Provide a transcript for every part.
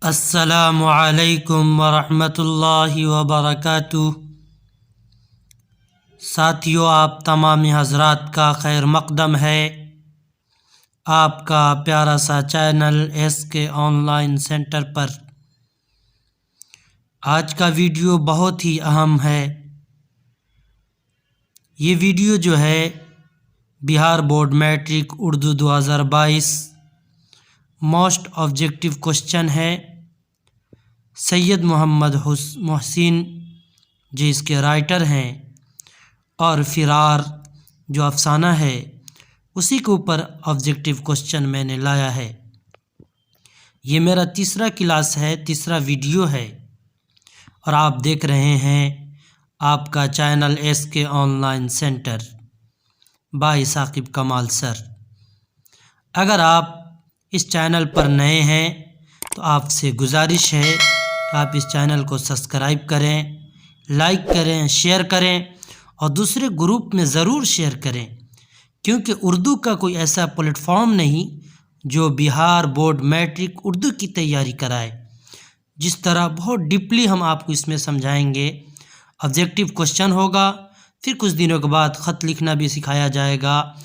अस्सलामु अलैकुम वरहमतुल्लाहि वबरकातुह। साथियों, आप तमाम हज़रात का खैर मक़दम है। आपका प्यारा सा चैनल SK ऑनलाइन सेंटर पर आज का वीडियो बहुत ही अहम है। ये वीडियो जो है Bihar board matric Urdu 2022 most objective question है। सैयद मोहम्मद मोहसिन जो इसके राइटर हैं और फ़िरार जो अफसाना है उसी के ऊपर ऑब्जेक्टिव क्वेश्चन मैंने लाया है। ये मेरा तीसरा क्लास है, तीसरा वीडियो है और आप देख रहे हैं आपका channel SK online center by Saqib Kamal sir. अगर आप इस चैनल पर नए हैं तो आपसे गुजारिश है कि आप इस चैनल को सब्सक्राइब करें, लाइक करें, शेयर करें और दूसरे ग्रुप में ज़रूर शेयर करें, क्योंकि उर्दू का कोई ऐसा प्लेटफॉर्म नहीं जो बिहार बोर्ड मैट्रिक उर्दू की तैयारी कराए। जिस तरह बहुत डीपली हम आपको इसमें समझाएंगे। ऑब्जेक्टिव क्वेश्चन होगा, फिर कुछ दिनों के बाद ख़त लिखना भी सिखाया जाएगा,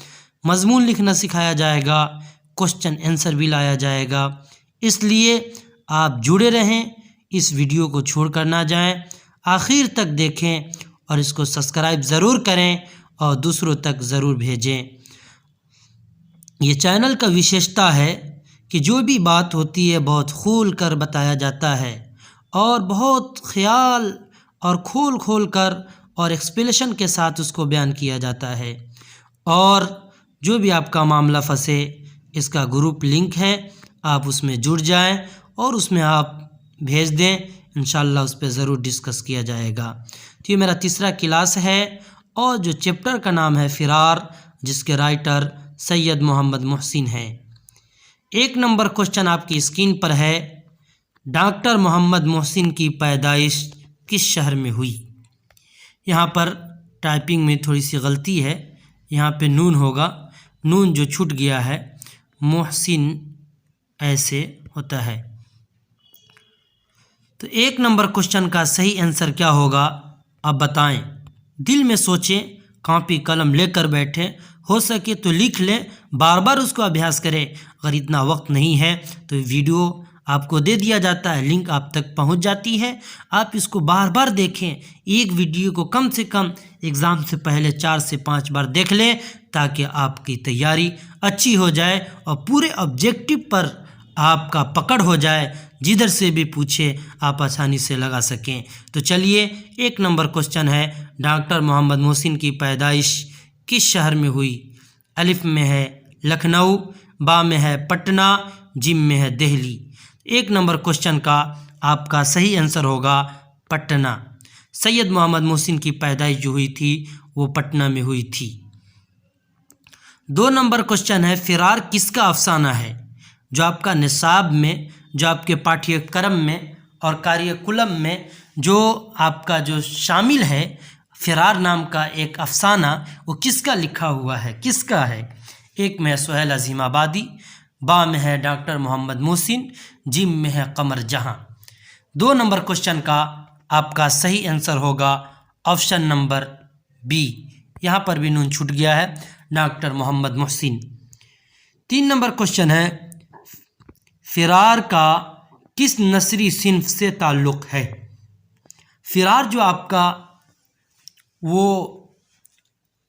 मजमून लिखना सिखाया जाएगा, क्वेश्चन आंसर भी लाया जाएगा। इसलिए आप जुड़े रहें, इस वीडियो को छोड़कर ना जाएं, आखिर तक देखें और इसको सब्सक्राइब ज़रूर करें और दूसरों तक ज़रूर भेजें। ये चैनल का विशेषता है कि जो भी बात होती है बहुत खोल कर बताया जाता है और बहुत ख्याल और खोल कर और एक्सप्लेनेशन के साथ उसको बयान किया जाता है। और जो भी आपका मामला फंसे, इसका ग्रुप लिंक है, आप उसमें जुड़ जाएं और उसमें आप भेज दें, इंशाल्लाह उस पर ज़रूर डिस्कस किया जाएगा। तो ये मेरा तीसरा क्लास है और जो चैप्टर का नाम है फ़िरार, जिसके राइटर सैयद मोहम्मद मोहसिन हैं। 1 नंबर क्वेश्चन आपकी स्क्रीन पर है। डॉक्टर मोहम्मद मोहसिन की पैदाइश किस शहर में हुई? यहाँ पर टाइपिंग में थोड़ी सी गलती है, यहाँ पे नून होगा, नून जो छूट गया है, मोहसिन ऐसे होता है। तो 1 नंबर क्वेश्चन का सही आंसर क्या होगा आप बताएं। दिल में सोचें, कॉपी कलम लेकर बैठें, हो सके तो लिख लें, बार बार उसको अभ्यास करें। अगर इतना वक्त नहीं है तो वीडियो आपको दे दिया जाता है, लिंक आप तक पहुंच जाती है, आप इसको बार बार देखें। एक वीडियो को कम से कम एग्ज़ाम से पहले 4 से 5 बार देख लें ताकि आपकी तैयारी अच्छी हो जाए और पूरे ऑब्जेक्टिव पर आपका पकड़ हो जाए, जिधर से भी पूछे आप आसानी से लगा सकें। तो चलिए 1 नंबर क्वेश्चन है, डॉक्टर मोहम्मद मोहसिन की पैदाइश किस शहर में हुई? अलिफ में है लखनऊ, बा में है पटना, जिम में है दिल्ली। 1 नंबर क्वेश्चन का आपका सही आंसर होगा पटना। सैयद मोहम्मद मोहसिन की पैदाइश जो हुई थी वो पटना में हुई थी। 2 नंबर क्वेश्चन है, फ़िरार किसका अफसाना है? जो आपका निसाब में, जो आपके पाठ्यक्रम में और कार्यकुलम में जो आपका जो शामिल है, फ़िरार नाम का एक अफसाना, वो किसका लिखा हुआ है, किसका है? 1 में है सुहेल अज़ीमाबादी, बा में है डॉक्टर मोहम्मद मोहसिन, जिम में है कमर जहां। 2 नंबर क्वेश्चन का आपका सही आंसर होगा ऑप्शन नंबर बी। यहाँ पर भी नून छूट गया है, doctor Mohammad Mohsin. 3 number question है, फ़िरार का किस नस्री सिन्फ से ताल्लुक़ है? फ़िरार जो आपका वो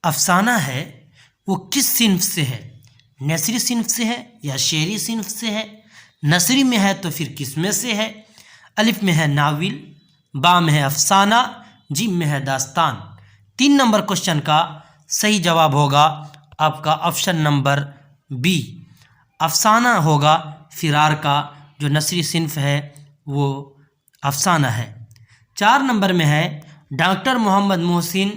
अफसाना है वो किस सिन्फ से है? नसरी सिन्फ से है या शेरी सिन्फ से है? नसरी में है तो फिर किस में से है? अलिफ में है नाविल, बा में है अफसाना, जिम में है दास्तान। 3 नंबर क्वेश्चन का सही जवाब होगा आपका ऑप्शन नंबर बी, अफसाना होगा। फ़िरार का जो नसरी सिन्फ है वो अफसाना है। 4 नंबर में है, डॉक्टर मोहम्मद मोहसिन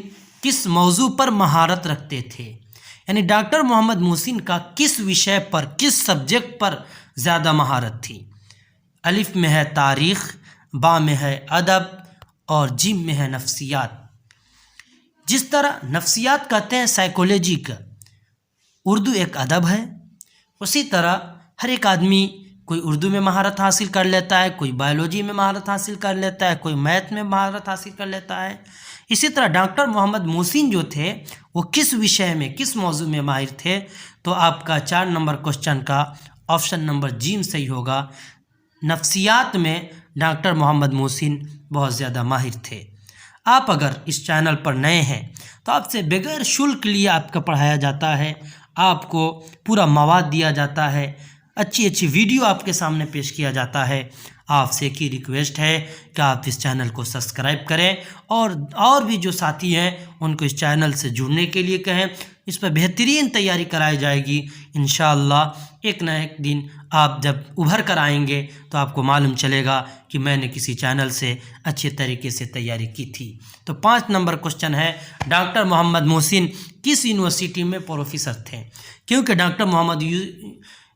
किस मौजू पर महारत रखते थे? यानी डॉक्टर मोहम्मद मोहसिन का किस विषय पर, किस सब्जेक्ट पर ज़्यादा महारत थी? अलिफ में है तारीख़, बा में है अदब और जिम में है नफ्सियात। जिस तरह नफ्सियात कहते हैं साइकोलॉजी का, उर्दू एक अदब है, उसी तरह हर एक आदमी कोई उर्दू में महारत हासिल कर लेता है, कोई बायोलॉजी में महारत हासिल कर लेता है, कोई मैथ में महारत हासिल कर लेता है। इसी तरह डॉक्टर मोहम्मद मोहसिन जो थे वो किस विषय में, किस मौजू में माहिर थे? तो आपका 4 नंबर क्वेश्चन का ऑप्शन नंबर जी सही होगा। नफ्सियात में डॉक्टर मोहम्मद मोहसिन बहुत ज़्यादा माहिर थे। आप अगर इस चैनल पर नए हैं तो आपसे बगैर शुल्क लिए आपका पढ़ाया जाता है, आपको पूरा मवाद दिया जाता है, अच्छी अच्छी वीडियो आपके सामने पेश किया जाता है। आपसे एक ही रिक्वेस्ट है कि आप इस चैनल को सब्सक्राइब करें और भी जो साथी हैं उनको इस चैनल से जुड़ने के लिए कहें। इस पर बेहतरीन तैयारी कराई जाएगी। इंशाअल्लाह एक ना एक दिन आप जब उभर कर आएंगे तो आपको मालूम चलेगा कि मैंने किसी चैनल से अच्छे तरीके से तैयारी की थी। तो 5 नंबर क्वेश्चन है, डॉक्टर मोहम्मद मोहसिन किस यूनिवर्सिटी में प्रोफेसर थे? क्योंकि डॉक्टर मोहम्मद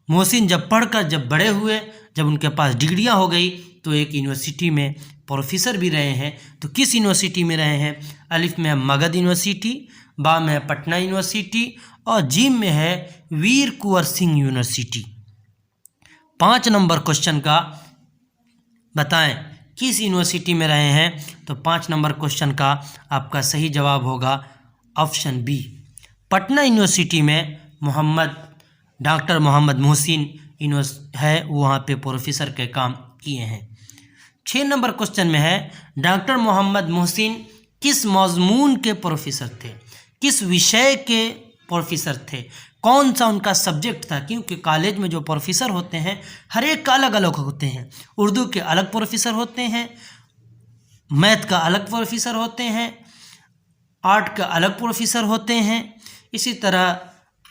मोहसिन जब पढ़कर जब बड़े हुए, जब उनके पास डिग्रियां हो गई तो एक यूनिवर्सिटी में प्रोफेसर भी रहे हैं। तो किस यूनिवर्सिटी में रहे हैं? अलिफ में है मगध यूनिवर्सिटी, बा में है पटना यूनिवर्सिटी और जीम में है वीर Kunwar Singh university. 5 number question का बताएं किस यूनिवर्सिटी में रहे हैं? तो 5 नंबर क्वेश्चन का आपका सही जवाब होगा ऑप्शन बी, पटना यूनिवर्सिटी में डॉक्टर मोहम्मद मोहसिन है, वहाँ पे प्रोफेसर के काम किए हैं। 6 नंबर क्वेश्चन में है, डॉक्टर मोहम्मद मोहसिन किस मौजून के प्रोफेसर थे? किस विषय के प्रोफेसर थे? कौन सा उनका सब्जेक्ट था? क्योंकि कॉलेज में जो प्रोफेसर होते हैं हर एक का अलग अलग होते हैं। उर्दू के अलग प्रोफेसर होते हैं, मैथ का अलग प्रोफेसर होते हैं, आर्ट का अलग प्रोफेसर होते हैं, इसी तरह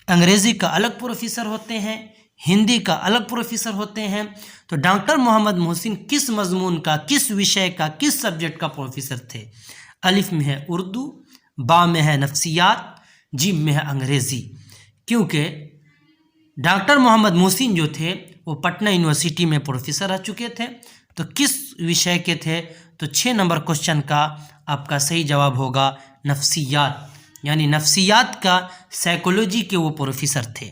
अंग्रेज़ी का अलग प्रोफेसर होते हैं, हिंदी का अलग प्रोफेसर होते हैं। तो डॉक्टर मोहम्मद मोहसिन किस मजमून का, किस विषय का, किस सब्जेक्ट का प्रोफेसर थे? अलिफ में है उर्दू, बा में है नफ्सियात, जीम में है अंग्रेज़ी। क्योंकि डॉक्टर मोहम्मद मोहसिन जो थे वो पटना यूनिवर्सिटी में प्रोफेसर रह चुके थे। तो किस विषय के थे? तो 6 नंबर क्वेश्चन का आपका सही जवाब होगा नफ्सियात, यानी नफ्सियात का साइकोलॉजी के वो प्रोफेसर थे।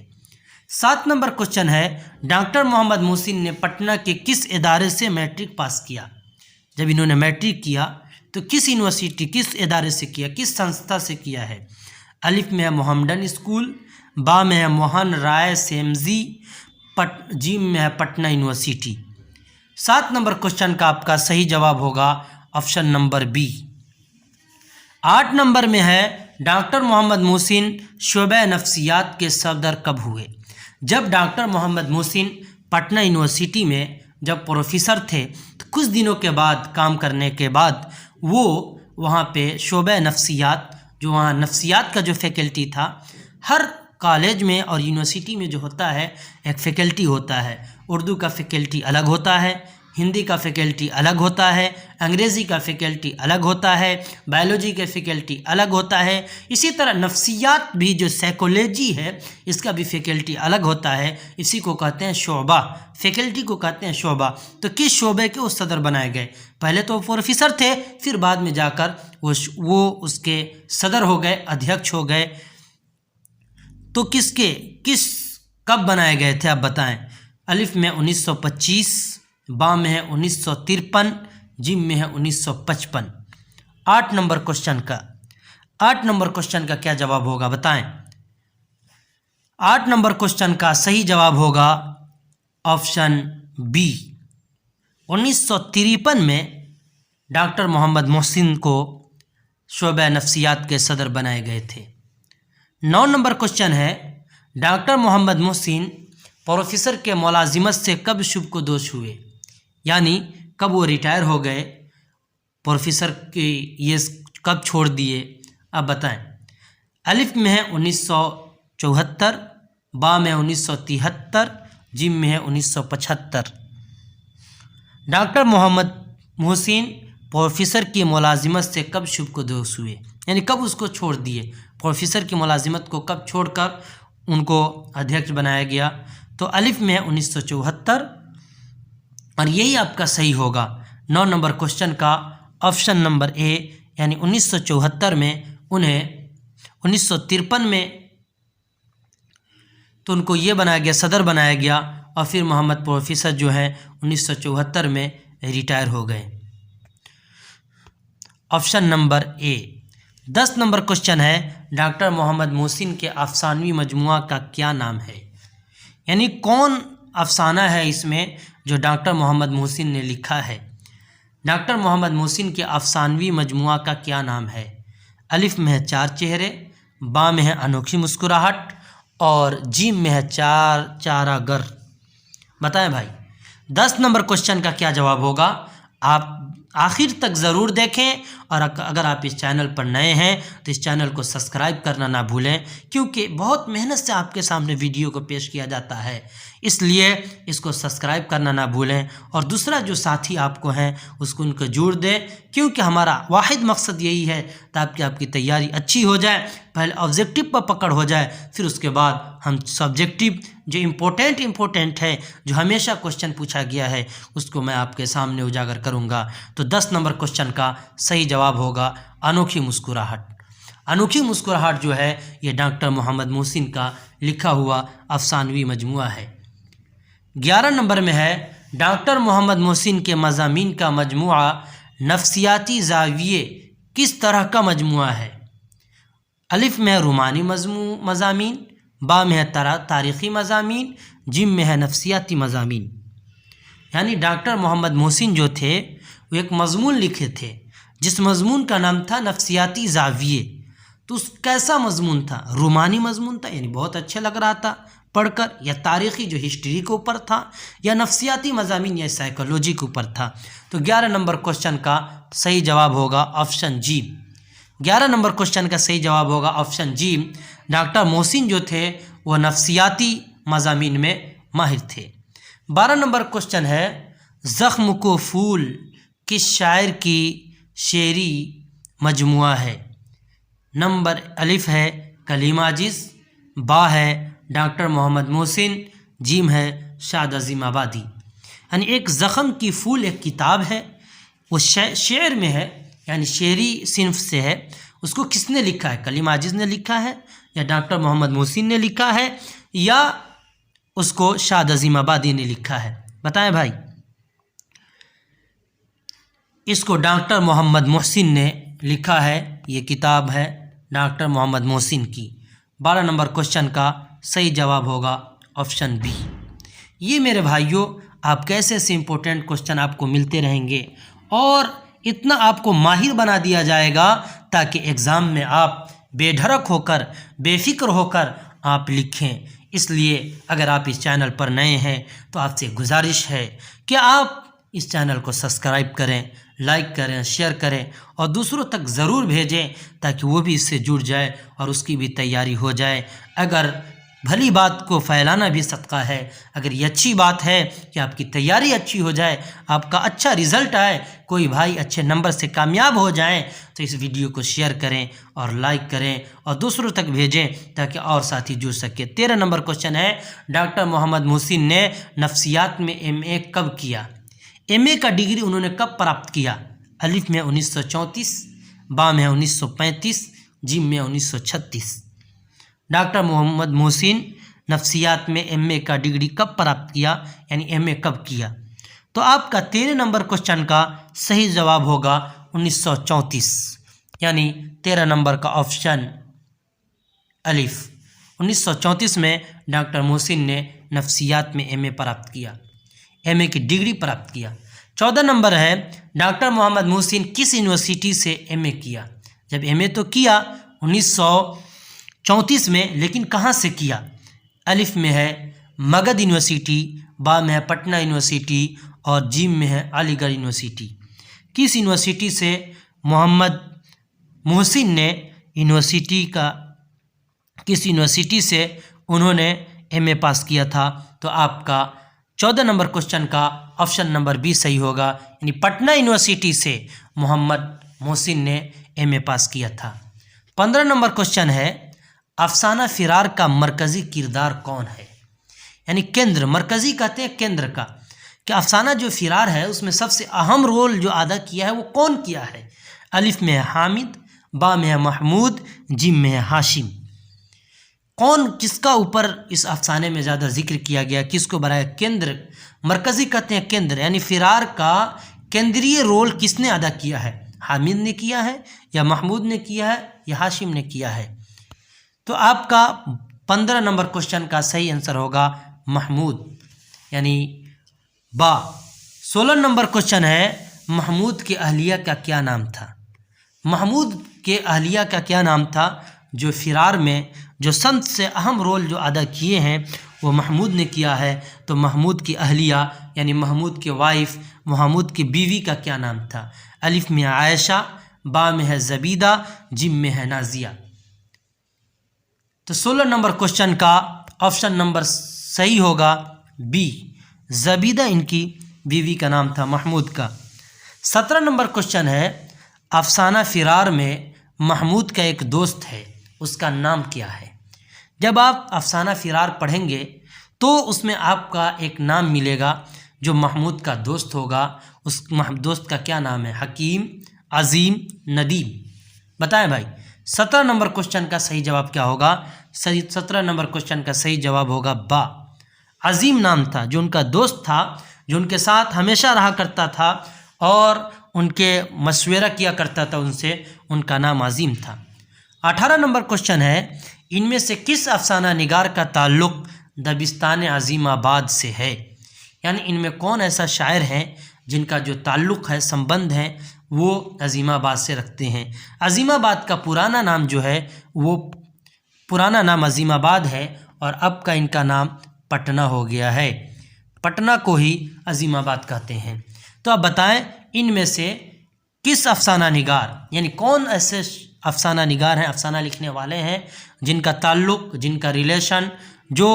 7 नंबर क्वेश्चन है, डॉक्टर मोहम्मद मोहसिन ने पटना के किस इदारे से मैट्रिक पास किया? जब इन्होंने मैट्रिक किया तो किस यूनिवर्सिटी, किस इदारे से किया, किस संस्था से किया है? अलिफ में है मोहम्मदन स्कूल, बा में है मोहन राय सेमजी, जीम में है पटना यूनिवर्सिटी। 7 नंबर क्वेश्चन का आपका सही जवाब होगा ऑप्शन नंबर बी। 8 नंबर में है, डॉक्टर मोहम्मद मोहसिन शोबे नफ्सियात के सदर कब हुए? जब डॉक्टर मोहम्मद मोहसिन पटना यूनिवर्सिटी में जब प्रोफेसर थे तो कुछ दिनों के बाद, काम करने के बाद, वो वहाँ पे शोबे नफ्सियात, जो वहाँ नफ्सियात का जो फैकल्टी था, हर कॉलेज में और यूनिवर्सिटी में जो होता है एक फैकल्टी होता है। उर्दू का फैकल्टी अलग होता है, हिंदी का फैकल्टी अलग होता है, अंग्रेज़ी का फैकल्टी अलग होता है, बायोलॉजी का फैकल्टी अलग होता है। इसी तरह नफ्सियात भी जो साइकोलॉजी है इसका भी फैकल्टी अलग होता है। इसी को कहते हैं शोबा, फैकल्टी को कहते हैं शोबा। तो किस शोबे के वो सदर बनाए गए? पहले तो वो प्रोफेसर थे, फिर बाद में जाकर वो उसके सदर हो गए, अध्यक्ष हो गए। तो कब बनाए गए थे आप बताएं? अलिफ में 1925, बा में है 1953, जिम में है 1955। 8 नंबर क्वेश्चन का क्या जवाब होगा बताएं? 8 नंबर क्वेश्चन का सही जवाब होगा ऑप्शन बी। 1953 में डॉक्टर मोहम्मद मोहसिन को शोबे नफ्सियात के सदर बनाए गए थे। 9 नंबर क्वेश्चन है, डॉक्टर मोहम्मद मोहसिन प्रोफेसर के मुलाजिमत से कब शुभकुदोश हुए? यानी कब वो रिटायर हो गए, प्रोफेसर की ये कब छोड़ दिए, अब बताएं। अलिफ में है 1974, बा में 1973, जिम में है 1975। डॉक्टर मोहम्मद मोहसिन प्रोफेसर की मुलाजिमत से कब शुभकुदोश हुए, यानी कब उसको छोड़ दिए, प्रोफेसर की मुलाजिमत को कब छोड़कर उनको अध्यक्ष बनाया गया? तो अलिफ में है 1974 और यही आपका सही होगा। 9 नंबर क्वेश्चन का ऑप्शन नंबर ए, यानी 1974 में उन्हें 1953 में तो उनको ये बनाया गया, सदर बनाया गया, और फिर मोहम्मद प्रोफेसर जो है 1974 में रिटायर हो गए। Option number A. 10 number question है, डॉक्टर मोहम्मद मोहसिन के अफसानवी मजमुआ का क्या नाम है? यानी कौन अफसाना है इसमें जो डॉक्टर मोहम्मद मोहसिन ने लिखा है? डॉक्टर मोहम्मद मोहसिन के अफसानवी मजमुआ का क्या नाम है? अलिफ में है 4 चेहरे, बा में है अनोखी मुस्कुराहट, और जीम में है 4 चारागर। बताएं भाई, 10 नंबर क्वेश्चन का क्या जवाब होगा? आप आखिर तक ज़रूर देखें, और अगर आप इस चैनल पर नए हैं तो इस चैनल को सब्सक्राइब करना ना भूलें, क्योंकि बहुत मेहनत से आपके सामने वीडियो को पेश किया जाता है, इसलिए इसको सब्सक्राइब करना ना भूलें। और दूसरा जो साथी आपको हैं उसको उनको जोड़ दें, क्योंकि हमारा वाहिद मकसद यही है ताकि आपकी तैयारी अच्छी हो जाए, पहले ऑब्जेक्टिव पर पकड़ हो जाए, फिर उसके बाद हम सब्जेक्टिव जो इम्पोर्टेंट है, जो हमेशा क्वेश्चन पूछा गया है, उसको मैं आपके सामने उजागर करूंगा। तो 10 नंबर क्वेश्चन का सही जवाब होगा अनोखी मुस्कुराहट। अनोखी मुस्कुराहट जो है ये डॉक्टर मोहम्मद मोहसिन का लिखा हुआ अफसानवी मजमुआ है। 11 नंबर में है, डॉक्टर मोहम्मद मोहसिन के मज़ामीन का मजमुआ नफ्सियाती ज़ाविये किस तरह का मजमुआ है? अलिफ में है रूमानी मज़ामीन, बा में है तारीख़ी मज़ामीन, जिम में है नफ्सियाती मज़ामीन। यानी डॉक्टर मोहम्मद मोहसिन जो थे वो एक मजमून लिखे थे जिस मजमून का नाम था नफ्सियाती ज़ाविये। तो उस कैसा मजमून था? रूमानी मजमून था, यानी बहुत अच्छा लग रहा था पढ़कर, या तारीख़ी जो हिस्ट्री के ऊपर था, या नफ्सियाती मज़ामीन या साइकोलॉजी के ऊपर था? तो 11 नंबर क्वेश्चन का सही जवाब होगा ऑप्शन जी। 11 नंबर क्वेश्चन का सही जवाब होगा ऑप्शन जी। डॉक्टर मोहसिन जो थे वो नफ्सियाती मज़ामीन में माहिर थे। 12 नंबर क्वेश्चन है, ज़ख्म को फूल किस शायर की शेरी मजमुआ है? नंबर अलिफ है कलीम आजिज़, बा है डॉक्टर मोहम्मद मोहसिन, जीम है शाद अज़ीम आबादी। यानी एक ज़ख्म की फूल एक किताब है, वो शेर में है, यानी शेरी सिन्फ से है। उसको किसने लिखा है? कलीम आजिज़ ने लिखा है, या डॉक्टर मोहम्मद मोहसिन ने लिखा है, या उसको शाद अज़ीम आबादी ने लिखा है? बताएं भाई। इसको डॉक्टर मोहम्मद मोहसिन ने लिखा है, ये किताब है डॉक्टर मोहम्मद मोहसिन की। 12 नंबर क्वेश्चन का सही जवाब होगा ऑप्शन बी। ये मेरे भाइयों, आप कैसे ऐसे इम्पोर्टेंट क्वेश्चन आपको मिलते रहेंगे, और इतना आपको माहिर बना दिया जाएगा ताकि एग्ज़ाम में आप बेधड़क होकर, बेफिक्र होकर आप लिखें। इसलिए अगर आप इस चैनल पर नए हैं तो आपसे गुजारिश है कि आप इस चैनल को सब्सक्राइब करें, लाइक करें, शेयर करें, और दूसरों तक ज़रूर भेजें ताकि वो भी इससे जुड़ जाए और उसकी भी तैयारी हो जाए। अगर भली बात को फैलाना भी सदका है, अगर ये अच्छी बात है कि आपकी तैयारी अच्छी हो जाए, आपका अच्छा रिज़ल्ट आए, कोई भाई अच्छे नंबर से कामयाब हो जाएं, तो इस वीडियो को शेयर करें और लाइक करें और दूसरों तक भेजें ताकि और साथी जुड़ सके। 13 नंबर क्वेश्चन है, डॉक्टर मोहम्मद मोहसिन ने नफ्सियात में MA कब किया? MA का डिग्री उन्होंने कब प्राप्त किया? अलिफ में 1934, बा में 1935, जिम में 1936। डॉक्टर मोहम्मद मोहसिन नफ्सियात में MA का डिग्री कब प्राप्त किया, यानी MA कब किया? तो आपका 13 नंबर क्वेश्चन का सही जवाब होगा 1934, यानी 13 नंबर का ऑप्शन अलिफ। 1934 में डॉक्टर मोहसिन ने नफ्सियात में MA प्राप्त किया, MA की डिग्री प्राप्त किया। 14 नंबर है, डॉक्टर मोहम्मद मोहसिन किस यूनिवर्सिटी से MA किया? जब MA तो किया 1934 में, लेकिन कहाँ से किया? अलिफ में है मगध यूनिवर्सिटी, बा में है पटना यूनिवर्सिटी, और जीम में है अलीगढ़ यूनिवर्सिटी। किस यूनिवर्सिटी से मोहम्मद मोहसिन ने किस यूनिवर्सिटी से उन्होंने MA पास किया था? तो आपका 14 नंबर क्वेश्चन का ऑप्शन नंबर बी सही होगा, यानी पटना यूनिवर्सिटी से मोहम्मद मोहसिन ने MA पास किया था। 15 नंबर क्वेश्चन है, अफसाना फिरार का मरकज़ी किरदार कौन है? यानी केंद्र, मरकज़ी कहते हैं केंद्र का, कि अफसाना जो फिरार है उसमें सबसे अहम रोल जो अदा किया है वो कौन किया है? अलिफ में है हामिद, बा में है महमूद, जिम में है हाशिम। कौन किसका ऊपर इस अफसाने में ज़्यादा जिक्र किया गया, किसको बनाया केंद्र, मरकज़ी कहते हैं केंद्र, यानी फ़िरार का केंद्रीय रोल किसने अदा किया है, हामिद ने किया है या महमूद ने किया है या हाशिम ने किया है। तो आपका 15 नंबर क्वेश्चन का सही आंसर होगा महमूद, यानी बा। 16 नंबर क्वेश्चन है महमूद के अहलिया का क्या नाम था। महमूद के अहलिया का क्या नाम था, जो फ़िरार में जो सबसे अहम रोल जो अदा किए हैं वो महमूद ने किया है। तो महमूद की अहलिया यानी महमूद के वाइफ, महमूद की बीवी का क्या नाम था। अलिफ में आयशा, बा में है ज़बीदा, जिम में है नाजिया। तो 16 नंबर क्वेश्चन का ऑप्शन नंबर सही होगा बी, ज़बीदा इनकी बीवी का नाम था महमूद का। 17 नंबर क्वेश्चन है अफसाना फ़िरार में महमूद का एक दोस्त है, उसका नाम क्या है। जब आप अफसाना फ़िरार पढ़ेंगे तो उसमें आपका एक नाम मिलेगा जो महमूद का दोस्त होगा। उस दोस्त का क्या नाम है, हकीम, अज़ीम, नदीम। बताएं भाई। 17 नंबर क्वेश्चन का सही जवाब क्या होगा। 17 नंबर क्वेश्चन का सही जवाब होगा बा, अज़ीम नाम था। जो उनका दोस्त था, जो उनके साथ हमेशा रहा करता था और उनके मशवरा किया करता था उनसे, उनका नाम अज़ीम था। 18 नंबर क्वेश्चन है इनमें से किस अफसाना निगार का ताल्लुक़ दबिस्तान अज़ीमाबाद से है। यानी इनमें कौन ऐसा शायर है जिनका जो ताल्लुक़ है, संबंध है, वो अज़ीमाबाद से रखते हैं। अज़ीमाबाद का पुराना नाम जो है वो पुराना नाम अज़ीमाबाद है और अब का इनका नाम पटना हो गया है। पटना को ही अज़ीमाबाद कहते हैं। तो अब बताएं इनमें से किस अफसाना निगार, यानी कौन ऐसे अफसाना निगार हैं, अफसाना लिखने वाले हैं जिनका ताल्लुक़, जिनका रिलेशन जो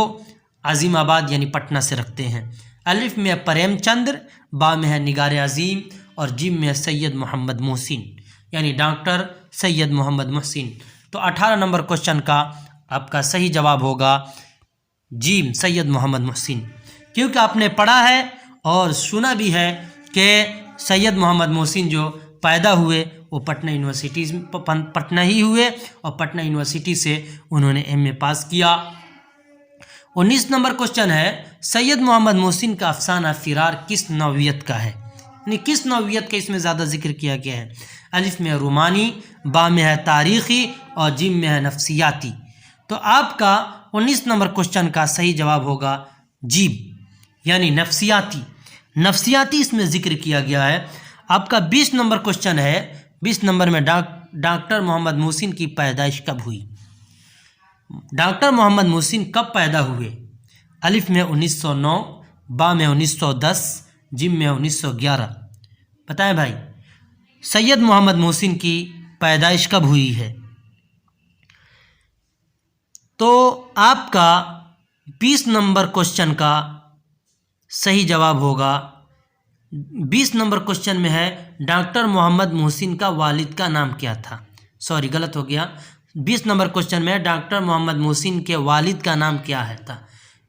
अज़ीमाबाद यानी पटना से रखते हैं। अलिफ में है प्रेमचंद्र, बा में है निगार अज़ीम और जिम में है सैयद मोहम्मद मोहसिन, यानी डॉक्टर सैयद मोहम्मद मोहसिन। तो 18 नंबर क्वेश्चन का आपका सही जवाब होगा जिम, सैयद मोहम्मद मोहसिन, क्योंकि आपने पढ़ा है और सुना भी है कि सैयद मोहम्मद मोहसिन जो पैदा हुए वो पटना ही हुए और पटना यूनिवर्सिटी से उन्होंने MA पास किया। 19 नंबर क्वेश्चन है सैयद मोहम्मद मोहसिन का अफसाना फ़िरार किस नौवियत का है, यानी किस नौवियत का इसमें ज़्यादा जिक्र किया गया है। अलिफ में है रूमानी, बा में है तारीख़ी और जिम में है नफ्सियाती। तो आपका 19 नंबर क्वेश्चन का सही जवाब होगा जिम, यानी नफ्सियाती। नफ्सियाती इसमें जिक्र किया गया है। आपका 20 नंबर क्वेश्चन है, 20 नंबर में डॉक्टर मोहम्मद मोहसिन की पैदाइश कब हुई। डॉक्टर मोहम्मद मोहसिन कब पैदा हुए। अलिफ में 1909, बा में 1910, जिम में 1911। बताएं भाई सैयद मोहम्मद मोहसिन की पैदाइश कब हुई है। तो आपका 20 नंबर क्वेश्चन का सही जवाब होगा 20 नंबर क्वेश्चन में है डॉक्टर मोहम्मद मोहसिन का वालिद का नाम क्या था। सॉरी गलत हो गया। 20 नंबर क्वेश्चन में डॉक्टर मोहम्मद मोहसिन के वालिद का नाम क्या है था।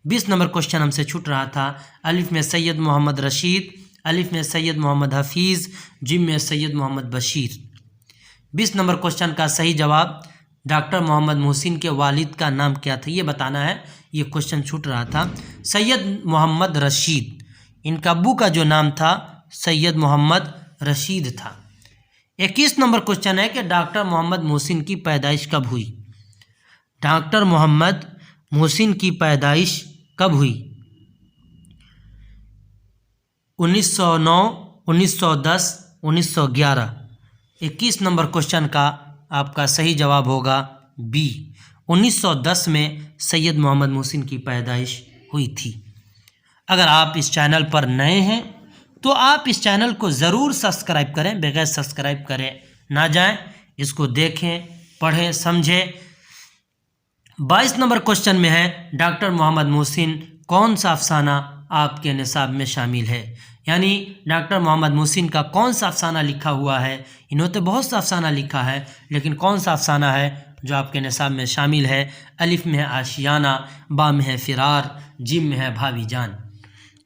20 नंबर क्वेश्चन हमसे छूट रहा था। अलिफ में सैयद मोहम्मद रशीद, अलिफ में सैयद मोहम्मद हफीज़, जिम में सैयद मोहम्मद बशीर। 20 नंबर क्वेश्चन का सही जवाब डॉक्टर मोहम्मद मोहसिन के वालिद का नाम क्या था, ये बताना है। ये क्वेश्चन छूट रहा था। सैयद मोहम्मद रशीद, इनका अब्बू का जो नाम था सैयद मोहम्मद रशीद था। 21 नंबर क्वेश्चन है कि डॉक्टर मोहम्मद मोहसिन की पैदाइश कब हुई। डॉक्टर मोहम्मद मोहसिन की पैदाइश कब हुई। 1909, 1910, 1911। 21 नंबर क्वेश्चन का आपका सही जवाब होगा बी, 1910 में सैयद मोहम्मद मोहसिन की पैदाइश हुई थी। अगर आप इस चैनल पर नए हैं तो आप इस चैनल को ज़रूर सब्सक्राइब करें, बगैर सब्सक्राइब करें ना जाएं। इसको देखें, पढ़ें, समझें। 22 नंबर क्वेश्चन में है डॉक्टर मोहम्मद मोहसिन कौन सा अफसाना आपके निसाब में शामिल है। यानी डॉक्टर मोहम्मद मोहसिन का कौन सा अफसाना लिखा हुआ है। इन्होंने तो बहुत सा अफसाना लिखा है, लेकिन कौन सा अफसाना है जो आपके निसाब में शामिल है। अलिफ में है आशियाना, बा में है फ़िरार, जिम में है भाभी जान।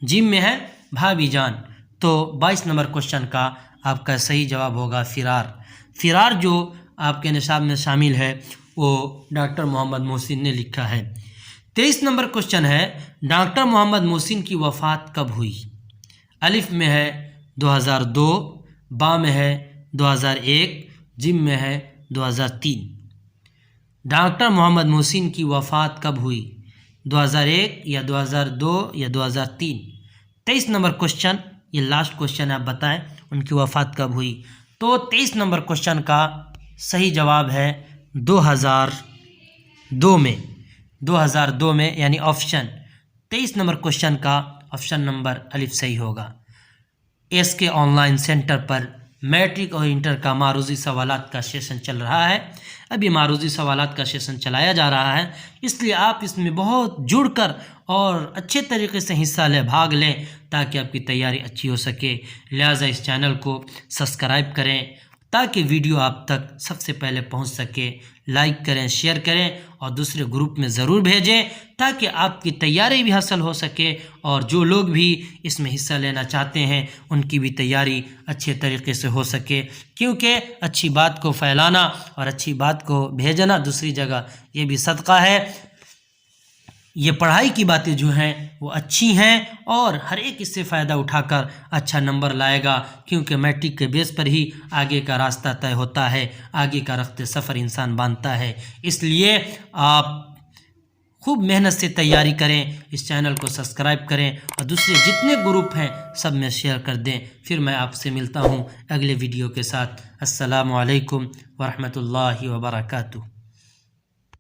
जिम में है भाभी जान। तो 22 नंबर क्वेश्चन का आपका सही जवाब होगा फ़िरार। फ़िरार जो आपके निसाब में शामिल है वो डॉक्टर मोहम्मद मोहसिन ने लिखा है। 23 नंबर क्वेश्चन है, डॉक्टर मोहम्मद मोहसिन की वफ़ात कब हुई? अलिफ में है 2002, बा में है 2001, जिम में है 2003। डॉक्टर मोहम्मद मोहसिन की वफ़ात कब हुई? 2001 या 2002 या 2003? 23 नंबर क्वेश्चन, ये लास्ट क्वेश्चन है, आप बताएं उनकी वफ़ात कब हुई। तो 23 नंबर क्वेश्चन का सही जवाब है 2002 में। 2002 में, यानी ऑप्शन 23 नंबर क्वेश्चन का ऑप्शन नंबर अलिफ सही होगा। SK ऑनलाइन सेंटर पर मैट्रिक और इंटर का मारूजी सवालात का सेशन चल रहा है। अभी मारूजी सवालात का सेशन चलाया जा रहा है, इसलिए आप इसमें बहुत जुड़कर और अच्छे तरीके से हिस्सा लें, भाग लें, ताकि आपकी तैयारी अच्छी हो सके। लिहाजा इस चैनल को सब्सक्राइब करें ताकि वीडियो आप तक सबसे पहले पहुंच सके। लाइक करें, शेयर करें और दूसरे ग्रुप में ज़रूर भेजें ताकि आपकी तैयारी भी हासिल हो सके और जो लोग भी इसमें हिस्सा लेना चाहते हैं उनकी भी तैयारी अच्छे तरीके से हो सके। क्योंकि अच्छी बात को फैलाना और अच्छी बात को भेजना दूसरी जगह, ये भी सदका है। ये पढ़ाई की बातें जो हैं वो अच्छी हैं और हर एक इससे फ़ायदा उठाकर अच्छा नंबर लाएगा, क्योंकि मैट्रिक के बेस पर ही आगे का रास्ता तय होता है, आगे का रफ्ते सफ़र इंसान बांधता है। इसलिए आप खूब मेहनत से तैयारी करें, इस चैनल को सब्सक्राइब करें और दूसरे जितने ग्रुप हैं सब में शेयर कर दें। फिर मैं आपसे मिलता हूँ अगले वीडियो के साथ। अस्सलामु अलैकुम वरहमतुल्लाहि वबरकातुहू।